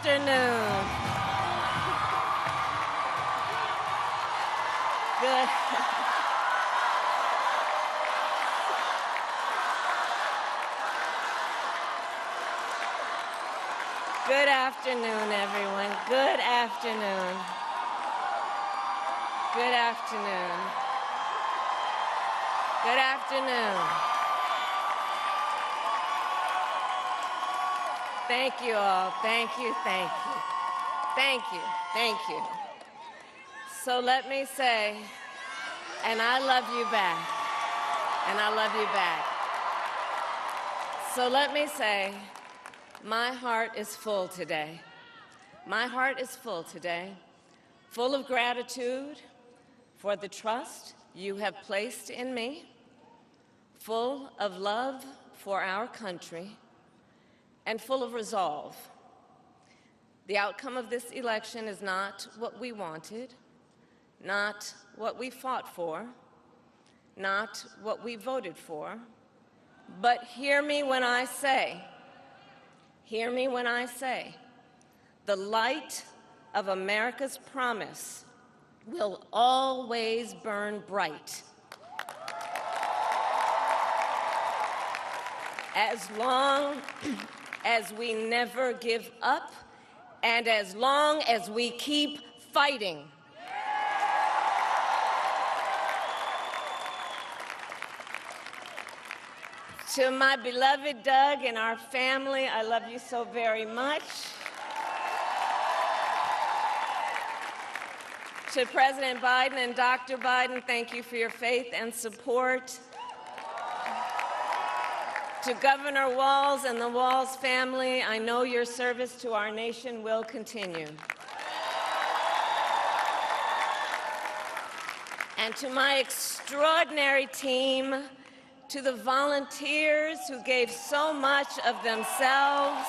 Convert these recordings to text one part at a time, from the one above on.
afternoon. Good. Good afternoon, everyone. Good afternoon. Good afternoon. Good afternoon. Thank you all. Thank you, thank you. Thank you, thank you. So let me say, and I love you back, and I love you back. So let me say, my heart is full today. My heart is full today, full of gratitude for the trust you have placed in me, full of love for our country, and full of resolve. The outcome of this election is not what we wanted, not what we fought for, not what we voted for, but hear me when I say, the light of America's promise will always burn bright. As long as we never give up, and as long as we keep fighting. To my beloved Doug and our family, I love you so very much. To President Biden and Dr. Biden, thank you for your faith and support. To Governor Walz and the Walz family, I know your service to our nation will continue. And to my extraordinary team, to the volunteers who gave so much of themselves,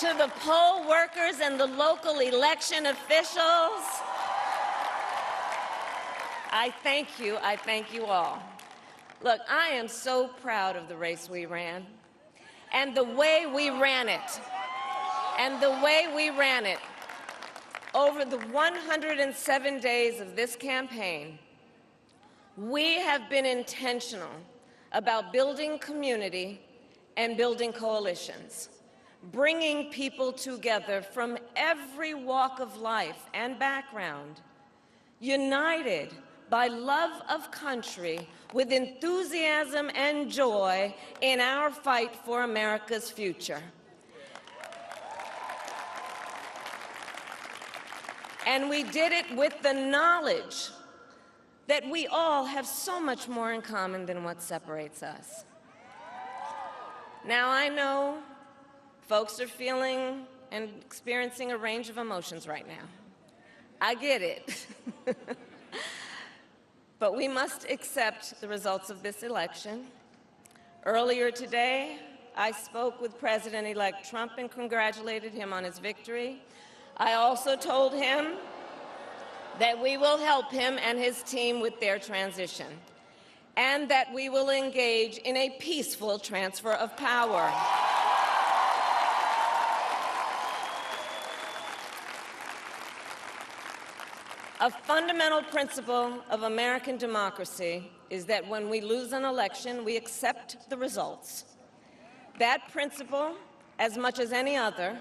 to the poll workers and the local election officials, I thank you all. Look, I am so proud of the race we ran, and the way we ran it, over the 107 days of this campaign. We have been intentional about building community and building coalitions, bringing people together from every walk of life and background, united by love of country with enthusiasm and joy in our fight for America's future. And we did it with the knowledge that we all have so much more in common than what separates us. Now, I know folks are feeling and experiencing a range of emotions right now. I get it. But we must accept the results of this election. Earlier today, I spoke with President-elect Trump and congratulated him on his victory. I also told him that we will help him and his team with their transition, and that we will engage in a peaceful transfer of power. A fundamental principle of American democracy is that when we lose an election, we accept the results. That principle, as much as any other,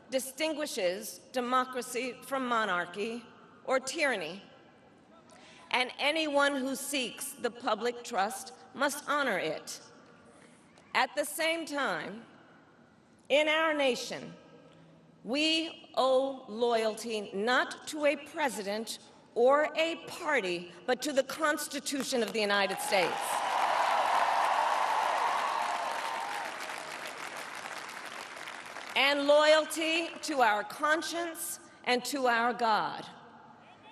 distinguishes democracy from monarchy or tyranny. And anyone who seeks the public trust must honor it. At the same time, in our nation, we owe loyalty not to a president or a party, but to the Constitution of the United States. And loyalty to our conscience and to our God.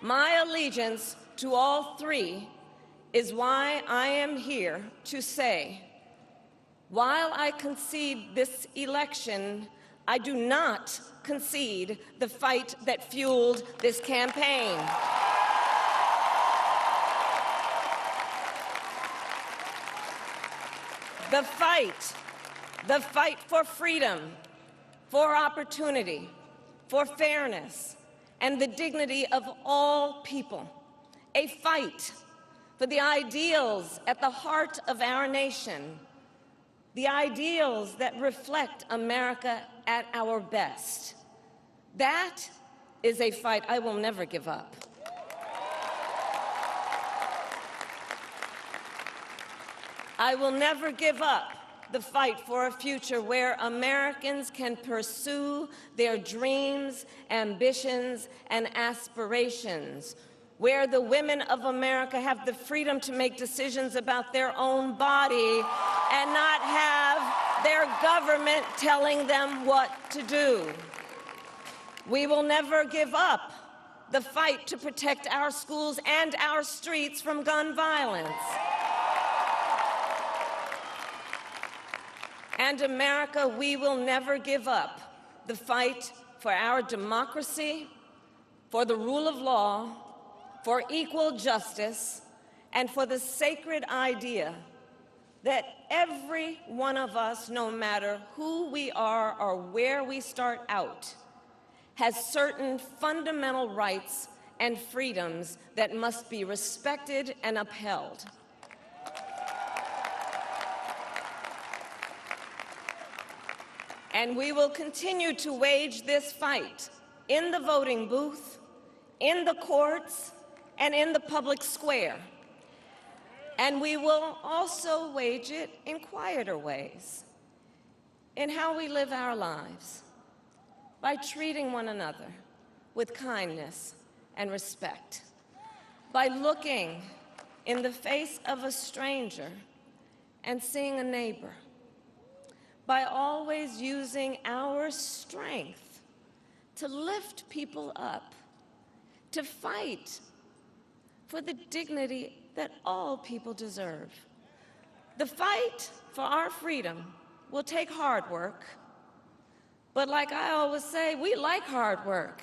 My allegiance to all three is why I am here to say, while I concede this election, I do not concede the fight that fueled this campaign. The fight for freedom, for opportunity, for fairness, and the dignity of all people. A fight for the ideals at the heart of our nation, the ideals that reflect America at our best. That is a fight I will never give up. I will never give up the fight for a future where Americans can pursue their dreams, ambitions, and aspirations, where the women of America have the freedom to make decisions about their own body and not have their government telling them what to do. We will never give up the fight to protect our schools and our streets from gun violence. And America, we will never give up the fight for our democracy, for the rule of law, for equal justice, and for the sacred idea that every one of us, no matter who we are or where we start out, has certain fundamental rights and freedoms that must be respected and upheld. And we will continue to wage this fight in the voting booth, in the courts, and in the public square. And we will also wage it in quieter ways, in how we live our lives, by treating one another with kindness and respect, by looking in the face of a stranger and seeing a neighbor, by always using our strength to lift people up, to fight for the dignity that all people deserve. The fight for our freedom will take hard work, but like I always say, we like hard work.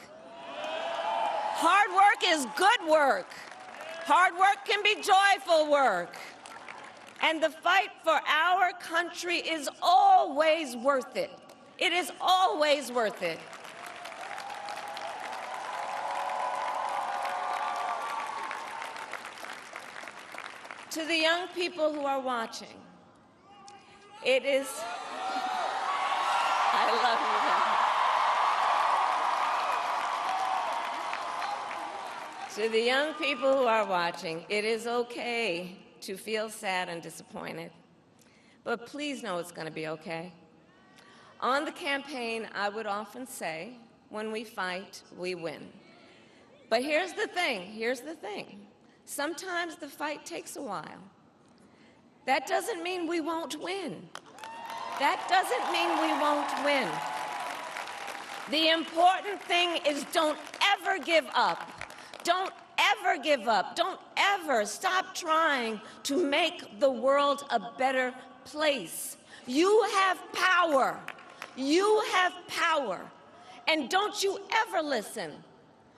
Hard work is good work. Hard work can be joyful work. And the fight for our country is always worth it. It is always worth it. To the young people who are watching, it is, I love you. To the young people who are watching, it is okay to feel sad and disappointed, but please know it's going to be okay. On the campaign, I would often say, when we fight, we win. But here's the thing. Sometimes the fight takes a while. That doesn't mean we won't win. That doesn't mean we won't win. The important thing is don't ever give up. Don't ever give up. Don't ever stop trying to make the world a better place. You have power. You have power. And don't you ever listen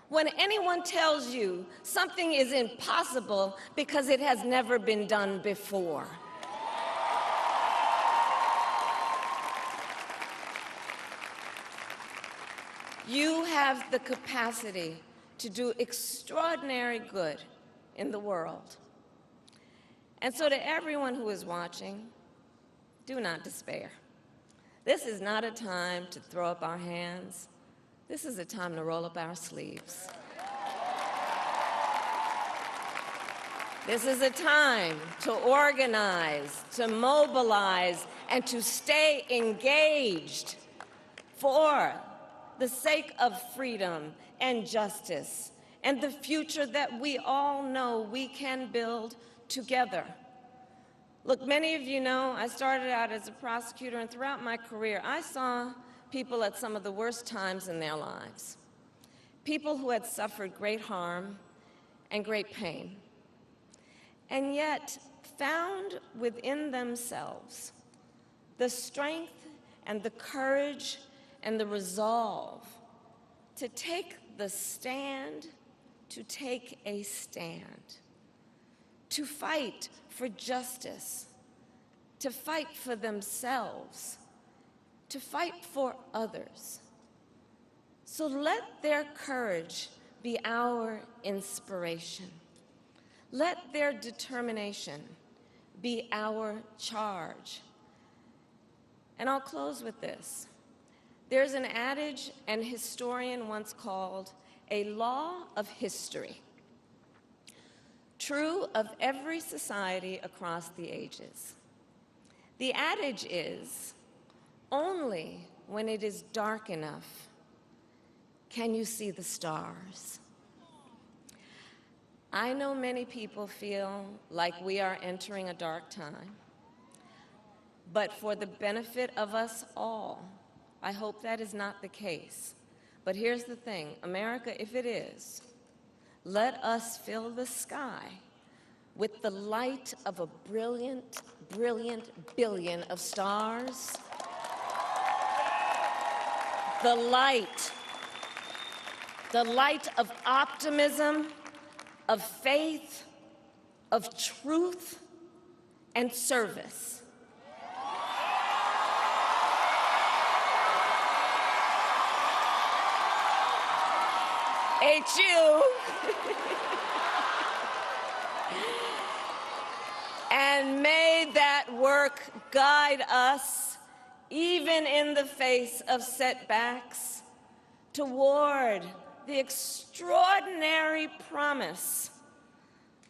when anyone tells you something is impossible because it has never been done before. You have the capacity to do extraordinary good in the world. And so to everyone who is watching, do not despair. This is not a time to throw up our hands. This is a time to roll up our sleeves. This is a time to organize, to mobilize, and to stay engaged for the sake of freedom and justice and the future that we all know we can build together. Look, many of you know I started out as a prosecutor, and throughout my career, I saw people at some of the worst times in their lives, people who had suffered great harm and great pain, and yet found within themselves the strength and the courage and the resolve to take the stand, to take a stand, to fight for justice, to fight for themselves, to fight for others. So let their courage be our inspiration. Let their determination be our charge. And I'll close with this. There's an adage an historian once called a law of history, true of every society across the ages. The adage is, only when it is dark enough can you see the stars. I know many people feel like we are entering a dark time, but for the benefit of us all, I hope that is not the case. But here's the thing, America, if it is, let us fill the sky with the light of a brilliant, brilliant billion of stars. The light of optimism, of faith, of truth, and service. HU. And may that work guide us, even in the face of setbacks, toward the extraordinary promise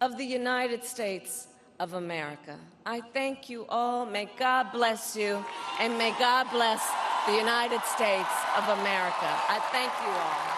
of the United States of America. I thank you all. May God bless you, and may God bless the United States of America. I thank you all.